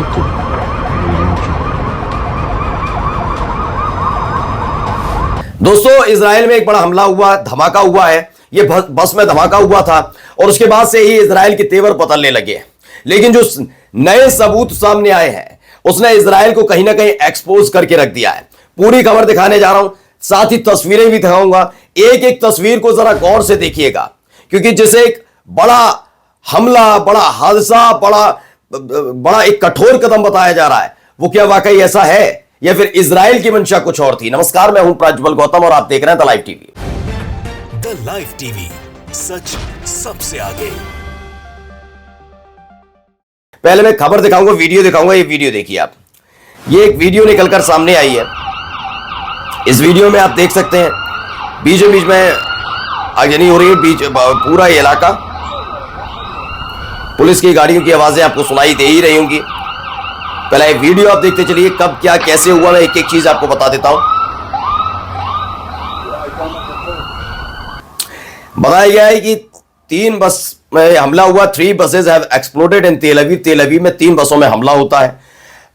Kötü. दोस्तों, इजराइल में एक बड़ा हमला हुआ, धमाका हुआ है। ये बस में धमाका हुआ था और उसके बाद से ही इजराइल के तेवर बदलने लगे। लेकिन जो नए सबूत सामने आए हैं उसने इजराइल को कहीं ना कहीं एक्सपोज करके रख दिया है। पूरी खबर दिखाने जा रहा हूं, साथ ही तस्वीरें भी दिखाऊंगा। एक एक तस्वीर को जरा गौर से देखिएगा, क्योंकि जिसे एक बड़ा हमला, बड़ा हादसा, बड़ा एक कठोर कदम बताया जा रहा है, वो क्या वाकई ऐसा है या फिर इजराइल की मंशा कुछ और थी? नमस्कार, मैं हूं प्रज्वल गौतम और आप देख रहे हैं the live TV. The live TV, सच सबसे आगे। पहले मैं खबर दिखाऊंगा, वीडियो दिखाऊंगा। ये वीडियो देखिए आप। ये एक वीडियो निकलकर सामने आई है। इस वीडियो में आप देख सकते हैं बीचों बीच में आगजनी हो रही है। बीच पूरा ये इलाका, पुलिस की गाड़ियों की आवाजें आपको सुनाई दे ही रही होंगी। पहले एक वीडियो आप देखते चलिए, कब क्या कैसे हुआ, मैं एक एक चीज आपको बता देता हूं। बताया गया है कि 3 बस में हमला हुआ। 3 buses have exploded in तेल अवीव। तेल अवीव में 3 बसों में हमला होता है।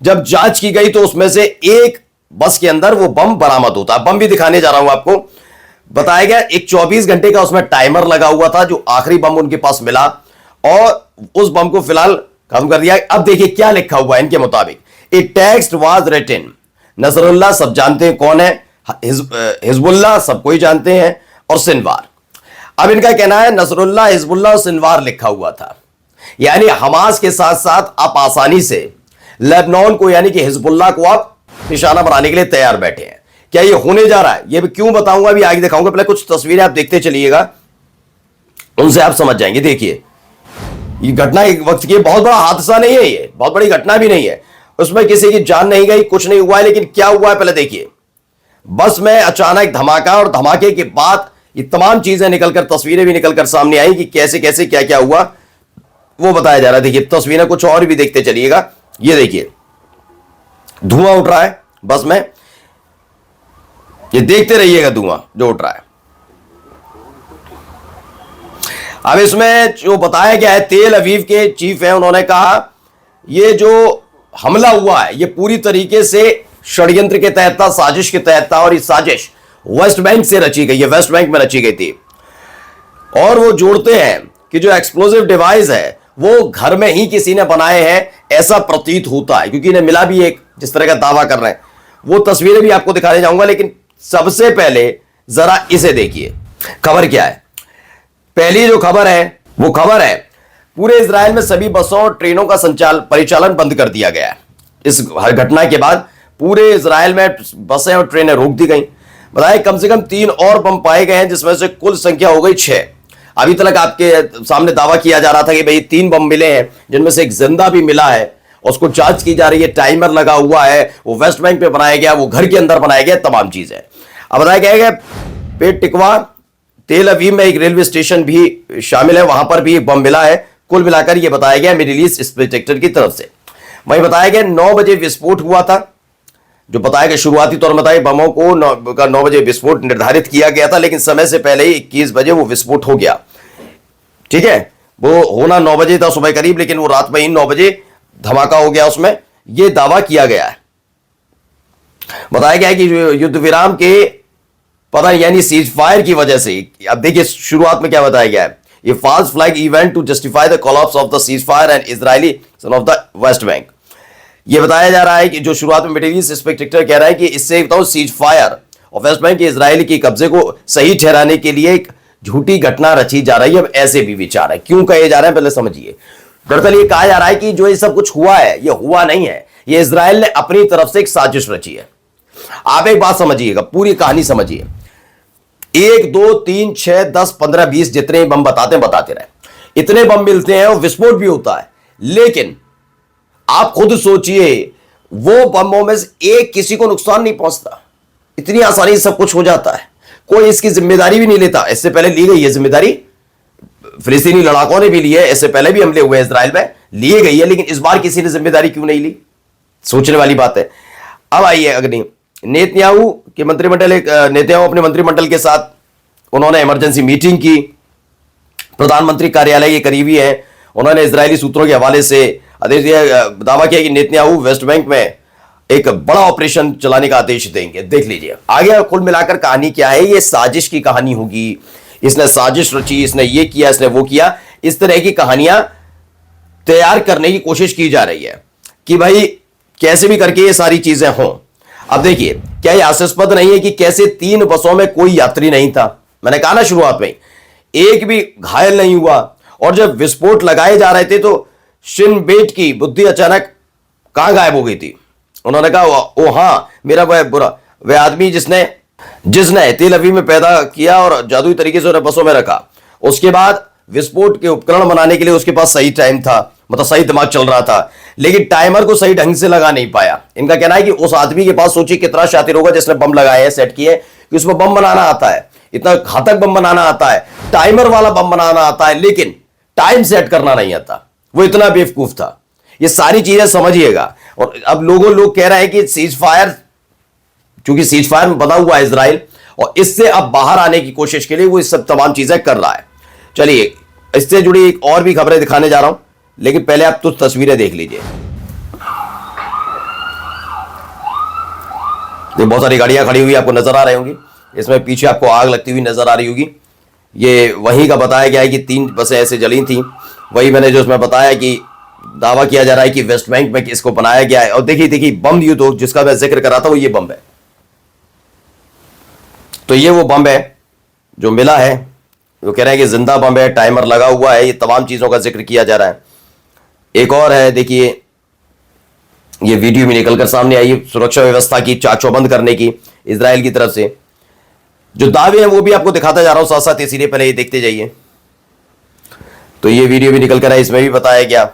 जब जांच की गई तो उसमें से एक बस के अंदर वो बम बरामद होता है। बम भी दिखाने जा रहा हूं आपको। बताया गया एक 24 घंटे का उसमें टाइमर लगा हुआ था, जो आखिरी बम उनके पास मिला, और उस बम को फिलहाल खत्म कर दिया। अब देखिए क्या लिखा हुआ है इनके मुताबिक। A text was written. Nasrallah सब जानते हैं कौन है, हिजबुल्लाह सब कोई जानते हैं, और सिनवार। अब इनका कहना है नसरुल्लाह, हिजबुल्लाह और सिनवार लिखा हुआ था। यानी हमास के साथ साथ आप आसानी से लेबनान को यानी कि हिजबुल्लाह को आप निशाना बनाने के लिए तैयार बैठे हैं। क्या ये होने जा रहा है? ये भी क्यों बताऊंगा, अभी आगे दिखाऊंगा। पहले कुछ तस्वीरें आप देखते चलिएगा, उनसे आप समझ जाएंगे। देखिए ये घटना एक वक्त की बहुत बड़ा हादसा नहीं है, ये बहुत बड़ी घटना भी नहीं है। उसमें किसी की जान नहीं गई, कुछ नहीं हुआ है। लेकिन क्या हुआ है पहले देखिए। बस में अचानक धमाका, और धमाके के बाद ये तमाम चीजें निकलकर, तस्वीरें भी निकलकर सामने आई कि कैसे कैसे क्या क्या हुआ वो बताया जा रहा है। देखिए तस्वीरें कुछ और भी देखते चलिएगा। ये देखिए धुआं उठ रहा है बस में, ये देखते रहिएगा धुआं जो उठ रहा है। अब इसमें जो बताया गया है, तेल अवीव के चीफ है, उन्होंने कहा ये जो हमला हुआ है ये पूरी तरीके से षड्यंत्र के तहत था, साजिश के तहत था, और ये साजिश वेस्ट बैंक से रची गई है, वेस्ट बैंक में रची गई थी। और वो जोड़ते हैं कि जो एक्सप्लोजिव डिवाइस है वो घर में ही किसी ने बनाए हैं, ऐसा प्रतीत होता है, क्योंकि इन्हें मिला भी एक, जिस तरह का दावा कर रहे हैं। वो तस्वीरें भी आपको दिखाने जाऊंगा, लेकिन सबसे पहले जरा इसे देखिए। खबर क्या है? पहली जो खबर है वो खबर है पूरे इजराइल में सभी बसों और ट्रेनों का परिचालन बंद कर दिया गया है। इस घटना के बाद पूरे इजराइल में बसें और ट्रेनें रोक दी गई। बताया कम से कम 3 और बम पाए गए हैं, जिसमें से कुल संख्या हो गई 6। अभी तक आपके सामने दावा किया जा रहा था कि भाई 3 बम मिले हैं, जिनमें से एक जिंदा भी मिला है, उसको जांच की जा रही है। टाइमर लगा हुआ है, वो वेस्ट बैंक पे बनाया गया, वो घर के अंदर बनाया गया, तमाम चीजें। अब बताया गया पेट टिकवा तेल अवीव में एक रेलवे स्टेशन भी शामिल है, वहां पर भी एक बम मिला है। कुल मिलाकर यह बताया गया मिडिल ईस्ट इंस्पेक्टर की तरफ से। वहीं बताया गया 9 बजे विस्फोट हुआ था, जो बताया गया शुरुआती तौर में बताया बमों को 9 बजे विस्फोट निर्धारित किया गया था, लेकिन समय से पहले ही 21 बजे वो विस्फोट हो गया। ठीक है, वो होना 9 बजे था सुबह करीब, लेकिन वो रात में ही 9 बजे धमाका हो गया। उसमें यह दावा किया गया है। बताया गया कि युद्ध विराम के पता यानी सीज फायर की वजह से, अब देखिए शुरुआत में क्या बताया गया है, ये false flag event to justify the collapse of the ceasefire and Israeli son of the West Bank. ये बताया जा रहा है कि जो शुरुआत में मिडिल ईस्ट इंस्पेक्टर कह रहा है कि इससे बताओ सीज फायर और वेस्ट बैंक के इजरायली के कब्जे को सही ठहराने के लिए एक झूठी घटना रची जा रही है। अब ऐसे भी विचार है, क्यों कहे जा रहे हैं पहले समझिए। दरअसल ये कहा जा रहा है कि जो ये सब कुछ हुआ है ये हुआ नहीं है, ये इजराइल ने अपनी तरफ से एक साजिश रची है। आप एक बात समझिएगा, पूरी कहानी समझिए। 1 2 3 6 10 15 20 जितने बम बताते रहे, इतने बम मिलते हैं और विस्फोट भी होता है। लेकिन आप खुद सोचिए, वो बमों में से एक किसी को नुकसान नहीं पहुंचता, इतनी आसानी से सब कुछ हो जाता है, कोई इसकी जिम्मेदारी भी नहीं लेता। इससे पहले ली गई है जिम्मेदारी, फिलिस्तीनी लड़ाकों ने भी ली है, इससे पहले भी हमले हुए इजराइल में, लिए गई है, लेकिन इस बार किसी ने जिम्मेदारी क्यों नहीं ली? सोचने वाली बात है। अब आइए अग्नि नेतन्याहू के मंत्रिमंडल, नेतन्याहू अपने मंत्रिमंडल के साथ उन्होंने इमरजेंसी मीटिंग की। प्रधानमंत्री कार्यालय के करीबी है, उन्होंने इजरायली सूत्रों के हवाले से दावा किया कि नेतन्याहू वेस्ट बैंक में एक बड़ा ऑपरेशन चलाने का आदेश देंगे। देख लीजिए आगे कुल मिलाकर कहानी क्या है, ये साजिश की कहानी होगी, इसने साजिश रची, इसने ये किया, इसने वो किया, इस तरह की कहानियां तैयार करने की कोशिश की जा रही है कि भाई कैसे भी करके ये सारी चीजें हों। अब देखिए क्या यह हास्यास्पद नहीं है कि कैसे 3 बसों में कोई यात्री नहीं था, मैंने कहा ना शुरुआत में, एक भी घायल नहीं हुआ, और जब विस्फोट लगाए जा रहे थे तो शिनबेट की बुद्धि अचानक कहां गायब हो गई थी। उन्होंने कहा ओ हाँ, मेरा वह आदमी जिसने तेल अवीव में पैदा किया और जादुई तरीके से उन्हें बसों में रखा, उसके बाद विस्फोट के उपकरण बनाने के लिए उसके पास सही टाइम था, मतलब सही दिमाग चल रहा था, लेकिन टाइमर को सही ढंग से लगा नहीं पाया। इनका कहना है कि उस आदमी के पास, सोचिए कितना शातिर होगा जिसने बम लगाए हैं, सेट किए, कि उसमें बम बनाना आता है, इतना घातक बम बनाना आता है, टाइमर वाला बम बनाना आता है, लेकिन टाइम सेट करना नहीं आता। वो इतना बेवकूफ था। ये सारी चीजें समझिएगा। और अब लोग कह रहे हैं कि सीज फायर, चूंकि सीज फायर में बना हुआ है इजराइल, और इससे अब बाहर आने की कोशिश के लिए वो इस सब तमाम चीजें कर रहा है। चलिए इससे जुड़ी एक और भी खबरें दिखाने जा रहा हूं, लेकिन पहले आप कुछ तस्वीरें देख लीजिए। बहुत सारी गाड़ियां खड़ी हुई आपको नजर आ रही होंगी, इसमें पीछे आपको आग लगती हुई नजर आ रही होगी। ये वहीं का बताया गया है कि 3 बसें ऐसे जली थी, वही मैंने जो उसमें बताया कि दावा किया जा रहा है कि वेस्ट बैंक में इसको बनाया गया है। और देखिए बम युद्ध तो जिसका मैं जिक्र कर रहा था वो ये बम है। तो ये वो बम है जो मिला है, वो कह रहे हैं कि जिंदा बम है, टाइमर लगा हुआ है, ये तमाम चीजों का जिक्र किया जा रहा है। एक और है, देखिए ये वीडियो में निकलकर सामने आई, सुरक्षा व्यवस्था की चाक चौबंद करने की इजराइल की तरफ से जो दावे हैं वो भी आपको दिखाता जा रहा हूं साथ साथ, इसीलिए पहले ये देखते जाइए। तो ये वीडियो भी निकल कर आया, इसमें भी बताया गया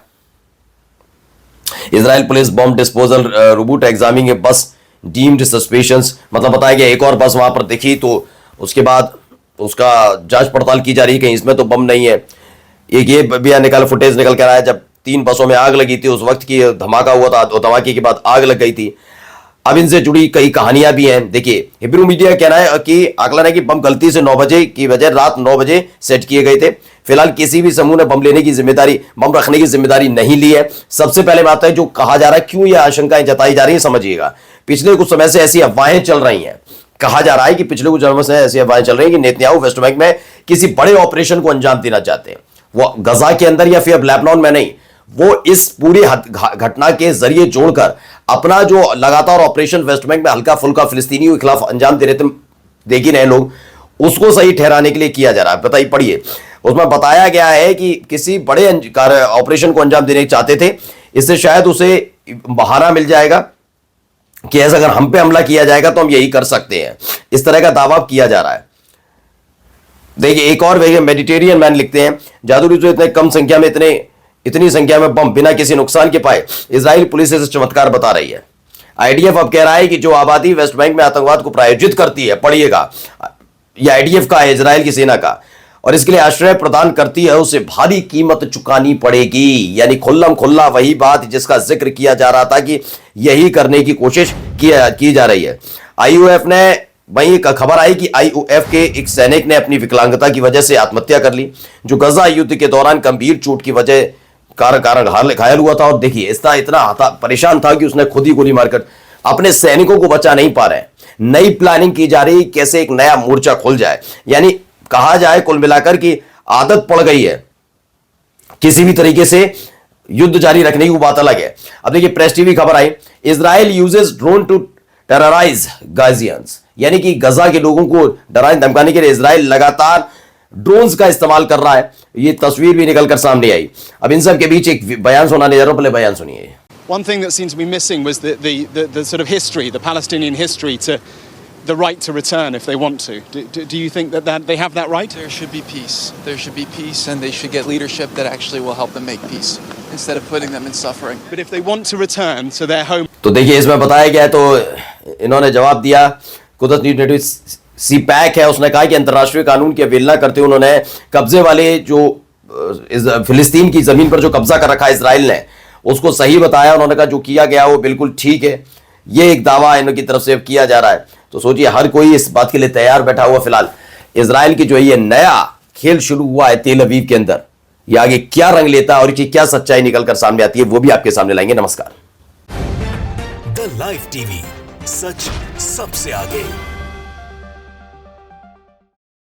Israel police bomb disposal robot examining a bus deemed सस्पेशंस, मतलब बताया गया एक और बस वहां पर दिखी तो उसके बाद उसका जांच पड़ताल की जा रही है कहीं इसमें तो बम नहीं है। एक ये भी फुटेज निकल कर आया जब 3 बसों में आग लगी थी, उस वक्त की धमाका हुआ था, तो धमाके के बाद आग लग गई थी। अब इनसे जुड़ी कई कहानियां भी हैं। देखिए हिब्रू मीडिया कहना है कि आकलन है कि बम गलती से 9 बजे की बजाय रात 9 बजे सेट किए गए थे। फिलहाल किसी भी समूह ने बम लेने की जिम्मेदारी, बम रखने की जिम्मेदारी नहीं ली है। सबसे पहले बात है जो कहा जा रहा है, क्यों यह आशंकाएं जताई जा रही है, समझिएगा। पिछले कुछ समय से ऐसी अफवाहें चल रही हैं, कहा जा रहा है कि पिछले कुछ समय से ऐसी अफवाहें चल रही हैं कि नेतन्याहू वेस्ट बैंक में किसी बड़े ऑपरेशन को अंजाम देना चाहते हैं। वो गजा के अंदर या फिर अब लेबनान में नहीं, वो इस पूरी घटना के जरिए जोड़कर अपना जो लगातार ऑपरेशन वेस्ट बैंक में हल्का फुल्का फिलिस्तीनियों के खिलाफ अंजाम दे रहे थे, देख ही रहे लोग, उसको सही ठहराने के लिए किया जा रहा है। बताइए, पढ़िए, उसमें बताया गया है कि किसी बड़े ऑपरेशन को अंजाम देने चाहते थे, इससे शायद उसे बहाना मिल जाएगा कि ऐसा अगर हम पे हमला किया जाएगा तो हम यही कर सकते हैं, इस तरह का दावा किया जा रहा है। देखिए एक और मेडिटेरियन मैन लिखते हैं, जादू जो इतने कम संख्या में इतनी संख्या में बम बिना किसी नुकसान के पाए, इजराइल पुलिस इसे चमत्कार बता रही है। आईडीएफ अब कह रहा है कि जो आबादी वेस्ट बैंक में आतंकवाद को प्रायोजित करती है, पढ़िएगा, यह आईडीएफ का है, इजराइल की सेना का, और इसके लिए आश्रय प्रदान करती है, उसे भारी कीमत चुकानी पड़ेगी। यानी खुल्लम खुल्ला वही बात जिसका जिक्र किया जा रहा था कि यही करने की कोशिश की जा रही है। आईयूएफ ने, वहीं एक खबर आई कि आईयूएफ के एक सैनिक ने अपनी विकलांगता की वजह से आत्महत्या कर ली, जो गजा युद्ध के दौरान गंभीर चोट की वजह कारण घायल हुआ था। और देखिए इतना परेशान था कि उसने खुद ही गोली मारकर अपने सैनिकों को बचा नहीं पा रहे। नई प्लानिंग की जा रही कैसे एक नया मोर्चा खुल जाए, यानी कहा जाए कुल मिलाकर की आदत पड़ गई है किसी भी तरीके से युद्ध जारी रखने की, वो बात अलग है। अब देखिए प्रेस टीवी खबर आई, Israel uses drone to terrorise Gazans, यानी कि गजा के लोगों को डराने धमकाने के लिए इजराइल लगातार ड्रोन्स का इस्तेमाल कर रहा है। ये तस्वीर भी निकलकर सामने आई। अब इन सब के बीच एक बयान सुनाने जा रहा हूं, पहले बयान सुनिए। One thing that seemed to be missing was the sort of history, the Palestinian history, to the right to return if they want to. Do you think that they have that right? There should be peace. There should be peace, and they should get leadership that actually will help them make peace instead of putting them in suffering. But if they want to return to their home, तो देखिए इसमें बताया गया, तो इन्होंने जवाब दिया, कुदरत न्यूज सीपैक है, उसने कहा कि अंतर्राष्ट्रीय कानून की अवहेलना करते हुए उन्होंने कब्जे वाले जो फिलिस्तीन की जमीन पर जो कब्जा कर रखा है इजराइल ने, उसको सही बताया। उन्होंने कहा जो किया गया वो बिल्कुल ठीक है। ये एक दावा इनकी तरफ से किया जा रहा है। तो सोचिए हर कोई इस बात के लिए तैयार बैठा हुआ। फिलहाल इजराइल की जो ये नया खेल शुरू हुआ है तेल अवीव के अंदर, ये आगे क्या रंग लेता है और इसकी क्या सच्चाई निकलकर सामने आती है, वो भी आपके सामने लाएंगे। नमस्कार। द लाइव टीवी, सच सबसे आगे।